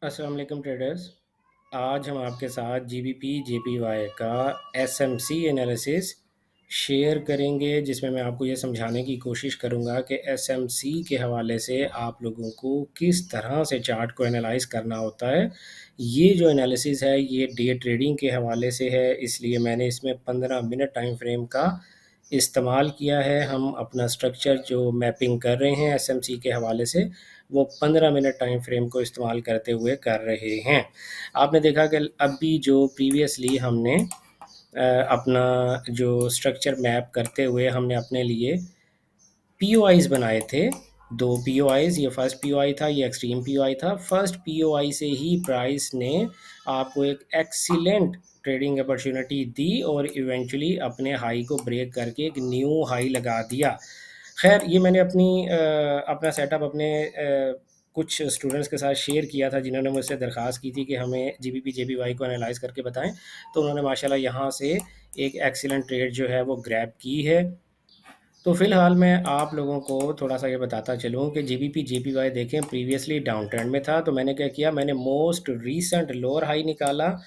अस्सलाम वालेकुम ट्रेडर्स। आज हम आपके साथ जीबीपी जेपीवाई का एसएमसी एनालिसिस शेयर करेंगे, जिसमें मैं आपको ये समझाने की कोशिश करूँगा कि एसएमसी के हवाले से आप लोगों को किस तरह से चार्ट को एनालाइज करना होता है। ये जो एनालिसिस है ये डे ट्रेडिंग के हवाले से है, इसलिए मैंने इसमें 15 मिनट टाइम फ्रेम का इस्तेमाल किया है। हम अपना स्ट्रक्चर जो मैपिंग कर रहे हैं एसएमसी के हवाले से वो 15 मिनट टाइम फ्रेम को इस्तेमाल करते हुए कर रहे हैं। आपने देखा कि अभी जो प्रीवियसली हमने अपना जो स्ट्रक्चर मैप करते हुए हमने अपने लिए पीओआईज बनाए थे। दो पीओआईज, ये फर्स्ट पीओआई था, ये एक्सट्रीम पीओआई था। फर्स्ट पीओआई से ही प्राइस ने आपको एक एक्सीलेंट ट्रेडिंग अपॉर्चुनिटी दी और इवेंचुअली अपने हाई को ब्रेक करके एक न्यू हाई लगा दिया। खैर, ये मैंने अपना सेटअप अपने कुछ स्टूडेंट्स के साथ शेयर किया था, जिन्होंने मुझसे दरख्वास्त की थी कि हमें जीबीपी जेपीवाई को एनालाइज करके बताएं। तो उन्होंने माशाल्लाह यहाँ से एक एक्सीलेंट ट्रेड जो है वो ग्रैब की है। तो फिलहाल मैं आप लोगों को थोड़ा-सा ये बताता चलूँ कि जीबीपी जेपीवाई देखें प्रीवियसली डाउन ट्रेंड में था, तो मैंने क्या किया, मैंने मोस्ट रीसेंट लोअर हाई निकाला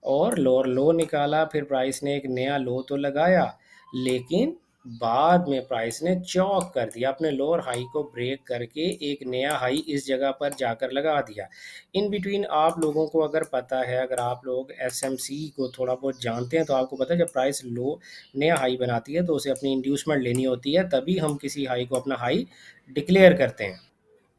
और लोअर लो निकाला। फिर प्राइस ने एक नया लो तो लगाया, लेकिन बाद में प्राइस ने चौक कर दिया, अपने लोअर हाई को ब्रेक करके एक नया हाई इस जगह पर जाकर लगा दिया। इन बिटवीन आप लोगों को अगर पता है, अगर आप लोग एसएमसी को थोड़ा बहुत जानते हैं, तो आपको पता है जब प्राइस लो नया हाई बनाती है तो उसे अपनी इंड्यूसमेंट लेनी होती है, तभी हम किसी हाई को अपना हाई डिक्लेयर करते हैं।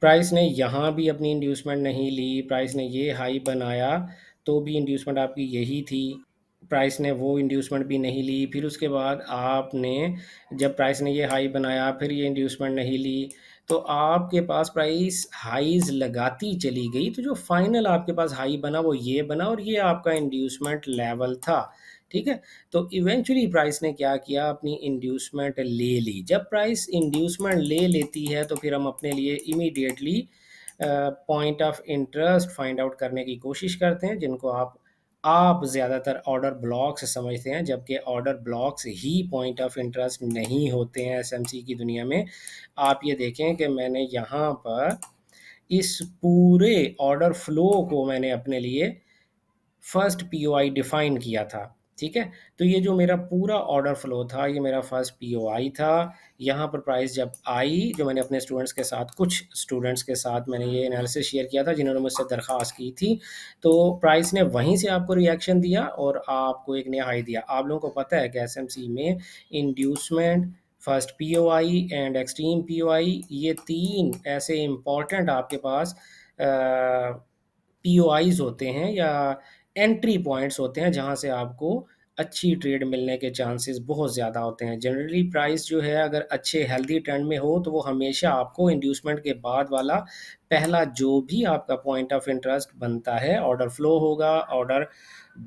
प्राइस ने यहाँ भी अपनी इंड्यूसमेंट नहीं ली, प्राइस ने ये हाई बनाया तो भी इंड्यूसमेंट आपकी यही थी, प्राइस ने वो इंड्यूसमेंट भी नहीं ली। फिर उसके बाद आपने जब प्राइस ने ये हाई बनाया फिर ये इंड्यूसमेंट नहीं ली, तो आपके पास प्राइस हाईज लगाती चली गई, तो जो फाइनल आपके पास हाई बना वो ये बना और ये आपका इंड्यूसमेंट लेवल था। ठीक है, तो इवेंचुअली प्राइस ने क्या किया, अपनी इंड्यूसमेंट ले ली। जब प्राइस इंड्यूसमेंट ले लेती है तो फिर हम अपने लिए immediately point of interest find out करने की कोशिश करते हैं, जिनको आप ज़्यादातर ऑर्डर ब्लॉक्स समझते हैं, जबकि order blocks he point of interest नहीं होते हैं एसएमसी की दुनिया में। आप ये देखें कि मैंने यहाँ पर इस पूरे ऑर्डर फ्लो को मैंने अपने लिए फर्स्ट पीओआई डिफाइन किया था। ठीक है, तो ये जो मेरा पूरा ऑर्डर फ्लो था ये मेरा फर्स्ट पीओआई था। यहाँ पर प्राइस जब आई, जो मैंने अपने स्टूडेंट्स के साथ, कुछ स्टूडेंट्स के साथ मैंने ये एनालिसिस शेयर किया था जिन्होंने मुझसे दरख्वास्त की थी, तो प्राइस ने वहीं से आपको रिएक्शन दिया और आपको एक नया हाई दिया। आप लोगों को पता है कि एसएमसी में inducement, first POI and extreme POI, ये तीन ऐसे इम्पॉर्टेंट आपके पास पीओआईज़ होते हैं या एंट्री पॉइंट्स होते हैं, जहाँ से आपको अच्छी ट्रेड मिलने के चांसेस बहुत ज़्यादा होते हैं। जनरली प्राइस जो है अगर अच्छे हेल्दी ट्रेंड में हो तो वो हमेशा आपको इंड्यूसमेंट के बाद वाला पहला जो भी आपका पॉइंट ऑफ इंटरेस्ट बनता है, ऑर्डर फ्लो होगा, ऑर्डर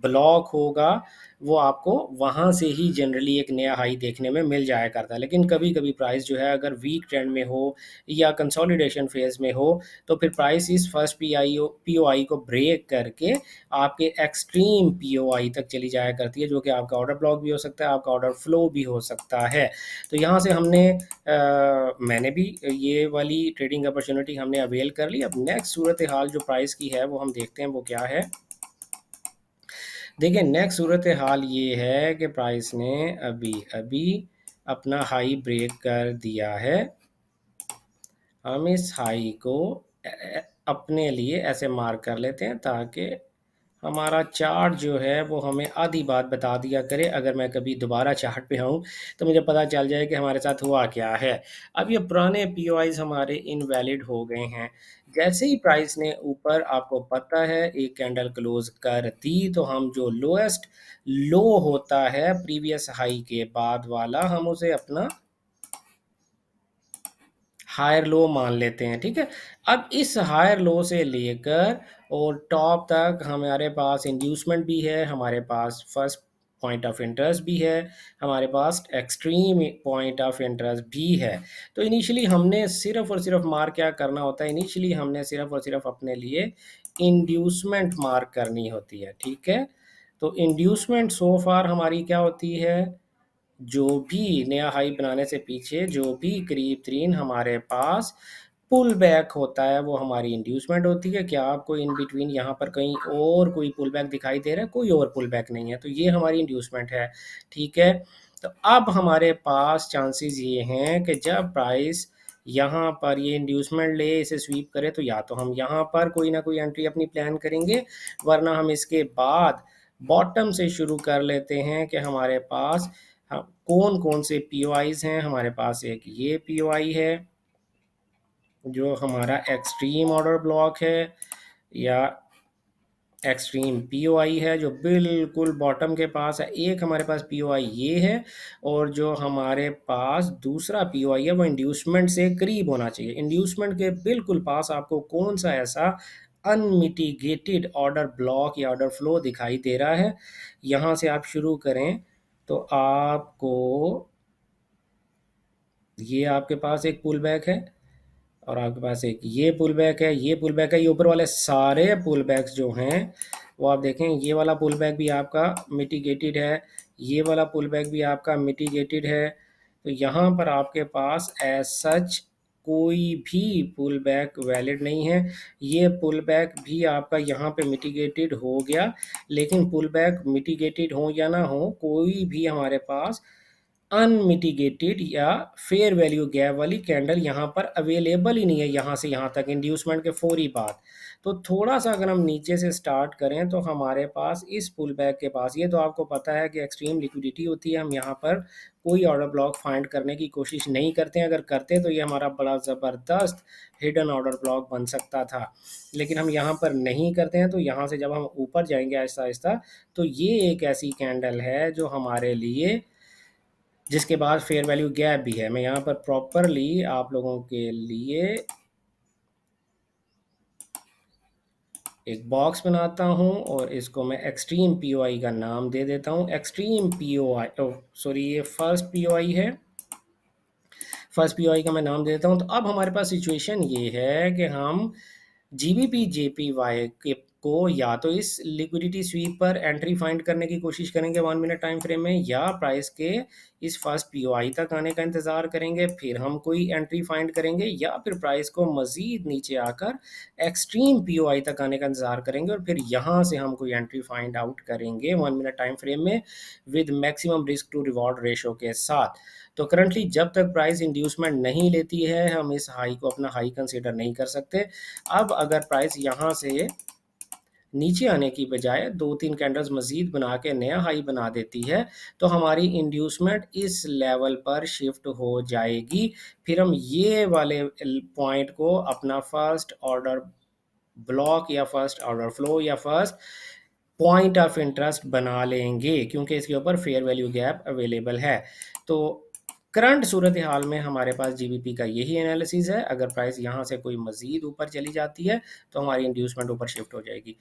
ब्लॉक होगा, वो आपको वहाँ से ही जनरली एक नया हाई देखने में मिल जाया करता है। लेकिन कभी-कभी प्राइस जो है अगर वीक ट्रेंड में हो या कंसोलिडेशन फेज़ में हो, तो फिर प्राइस इस फर्स्ट पीओआई को ब्रेक करके आपके एक्सट्रीम पीओआई तक चली जाया करती है, जो कि आपका ऑर्डर ब्लॉक भी हो सकता है, आपका ऑर्डर फ्लो भी हो सकता है। तो यहाँ से मैंने भी ये वाली ट्रेडिंग अपॉर्चुनिटी हमने अवेल कर ली। अब नेक्स्ट सूरत हाल जो प्राइस की है वो हम देखते हैं वो क्या है। देखिए, नेक्स्ट सूरत हाल ये है कि प्राइस ने अभी अपना हाई ब्रेक कर दिया है। हम इस हाई को अपने लिए ऐसे मार्क कर लेते हैं ताकि हमारा चार्ट जो है वो हमें आधी बात बता दिया करे। अगर मैं कभी दोबारा चार्ट पे आऊँ तो मुझे पता चल जाए कि हमारे साथ हुआ क्या है। अब ये पुराने पीओआईज़ हमारे इनवैलिड हो गए हैं। जैसे ही प्राइस ने ऊपर, आपको पता है, एक कैंडल क्लोज़ कर दी, तो हम जो लोएस्ट लो होता है प्रीवियस हाई के बाद वाला, हम उसे अपना हायर लो मान लेते हैं। ठीक है, अब इस हायर लो से लेकर और टॉप तक हमारे पास इंड्यूसमेंट भी है, हमारे पास फर्स्ट पॉइंट ऑफ इंटरेस्ट भी है, हमारे पास एक्सट्रीम पॉइंट ऑफ इंटरेस्ट भी है। तो इनिशियली हमने सिर्फ और सिर्फ मार्क क्या करना होता है, इनिशियली हमने सिर्फ और सिर्फ अपने लिए इंड्यूसमेंट मार्क करनी होती है। ठीक है, तो इंड्यूसमेंट सो फार हमारी क्या होती है, जो भी नया हाई बनाने से पीछे जो भी करीब तरीन हमारे पास पुल बैक होता है वो हमारी इंड्यूसमेंट होती है। क्या आपको इन बिटवीन यहाँ पर कहीं और कोई पुल बैक दिखाई दे रहा है? कोई और पुल बैक नहीं है, तो ये हमारी इंड्यूसमेंट है, ठीक है। तो अब हमारे पास चांसेस ये हैं कि जब प्राइस यहाँ पर ये इंड्यूसमेंट ले इसे स्वीप करे, तो या तो हम यहाँ पर कोई ना कोई एंट्री अपनी प्लान करेंगे, वरना हम इसके बाद बॉटम से शुरू कर लेते हैं कि हमारे पास कौन कौन से पीओआईज हैं। हमारे पास एक ये पीओआई है जो हमारा एक्सट्रीम ऑर्डर ब्लॉक है, या एक्सट्रीम पीओआई है जो बिल्कुल बॉटम के पास है। एक हमारे पास पीओआई ये है, और जो हमारे पास दूसरा पीओआई है वो इंड्यूसमेंट से करीब होना चाहिए। इंड्यूसमेंट के बिल्कुल पास आपको कौन सा ऐसा अनमिटिगेटेड ऑर्डर ब्लॉक या ऑर्डर फ्लो दिखाई दे रहा है? यहाँ से आप शुरू करें तो आपको ये आपके पास एक पुल बैक है, और आपके पास एक ये पुल बैक है, ये पुल बैक है। ये ऊपर वाले सारे पुल बैक्स जो हैं वो आप देखें, ये वाला पुल बैक भी आपका मिटिगेटेड है, ये वाला पुल बैक भी आपका मिटिगेटेड है। तो यहाँ पर आपके पास एज सच कोई भी पुल बैक वैलिड नहीं है। ये पुल बैक भी आपका यहाँ पे मिटिगेटेड हो गया, लेकिन पुल बैक मिटिगेटेड हो या ना हो, कोई भी हमारे पास अनमिटिगेटेड या फेयर वैल्यू गैप वाली कैंडल यहाँ पर अवेलेबल ही नहीं है, यहाँ से यहाँ तक इंड्यूसमेंट के फौरी बाद। तो थोड़ा सा अगर हम नीचे से स्टार्ट करें तो हमारे पास इस पुल बैक के पास, ये तो आपको पता है कि एक्सट्रीम लिक्विडिटी होती है, हम यहाँ पर कोई ऑर्डर ब्लॉक फाइंड करने की कोशिश नहीं करते हैं। अगर करते तो ये हमारा बड़ा ज़बरदस्त हिडन ऑर्डर ब्लॉक बन सकता था, लेकिन हम यहाँ पर नहीं करते हैं। तो यहाँ से जब हम ऊपर जाएंगे आहिस्ता आहिस्ता, तो ये एक ऐसी कैंडल है जो हमारे लिए, जिसके बाद फेयर वैल्यू गैप भी है। मैं यहाँ पर प्रॉपरली आप लोगों के लिए एक बॉक्स बनाता हूँ, और इसको मैं एक्सट्रीम पीओआई का नाम दे देता हूँ। एक्सट्रीम पीओआई, सॉरी, ये फर्स्ट पीओआई है, फर्स्ट पीओआई का मैं नाम दे देता हूँ। तो अब हमारे पास सिचुएशन ये है कि हम जीबीपी जेपीवाई के को या तो इस लिक्विडिटी स्वीप पर एंट्री फाइंड करने की कोशिश करेंगे 1 मिनट टाइम फ्रेम में, या प्राइस के इस फर्स्ट पीओआई तक आने का इंतज़ार करेंगे, फिर हम कोई एंट्री फाइंड करेंगे, या फिर प्राइस को मज़ीद नीचे आकर एक्सट्रीम पीओआई तक आने का इंतज़ार करेंगे, और फिर यहाँ से हम कोई एंट्री फाइंड आउट करेंगे 1 मिनट टाइम फ्रेम में with maximum risk to reward ratio के साथ। तो करंटली जब तक प्राइस इंड्यूसमेंट नहीं लेती है, हम इस हाई को अपना हाई कंसीडर नहीं कर सकते। अब अगर प्राइस यहाँ से नीचे आने की बजाय 2-3 कैंडल्स मज़ीद बना के नया हाई बना देती है, तो हमारी इंड्यूसमेंट इस लेवल पर शिफ्ट हो जाएगी। फिर हम ये वाले पॉइंट को अपना फर्स्ट ऑर्डर ब्लॉक या फर्स्ट ऑर्डर फ्लो या फर्स्ट पॉइंट ऑफ इंटरेस्ट बना लेंगे, क्योंकि इसके ऊपर फेयर वैल्यू गैप अवेलेबल है। तो करंट सूरत हाल में हमारे पास जीबीपी का यही एनालिसिस है। अगर प्राइस यहाँ से कोई मज़ीद ऊपर चली जाती है तो हमारी इंड्यूसमेंट ऊपर शिफ्ट हो जाएगी।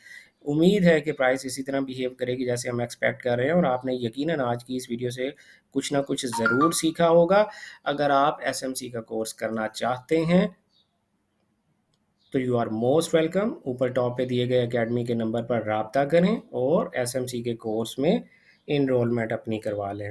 उम्मीद है कि प्राइस इसी तरह बिहेव करेगी जैसे हम एक्सपेक्ट कर रहे हैं, और आपने यकीनन आज की इस वीडियो से कुछ ना कुछ ज़रूर सीखा होगा। अगर आप एसएमसी का कोर्स करना चाहते हैं तो यू आर मोस्ट वेलकम। ऊपर टॉप पे दिए गए एकेडमी के नंबर पर राब्ता करें और एसएमसी के कोर्स में इनरोलमेंट अपनी करवा लें,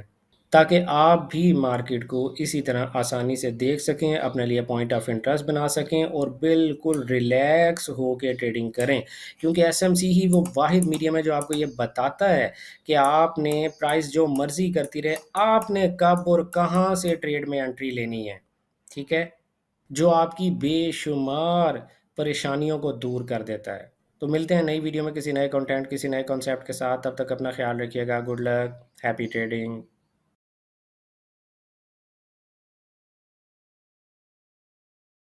ताकि आप भी मार्केट को इसी तरह आसानी से देख सकें, अपने लिए पॉइंट ऑफ इंटरेस्ट बना सकें, और बिल्कुल रिलैक्स होकर ट्रेडिंग करें। क्योंकि एसएमसी ही वो वाहिद मीडियम है जो आपको ये बताता है कि आपने प्राइस जो मर्ज़ी करती रहे, आपने कब और कहाँ से ट्रेड में एंट्री लेनी है, ठीक है, जो आपकी बेशुमार परेशानियों को दूर कर देता है। तो मिलते हैं नई वीडियो में किसी नए कंटेंट, किसी नए कॉन्सेप्ट के साथ। तब तक अपना ख्याल रखिएगा। Good luck, happy trading.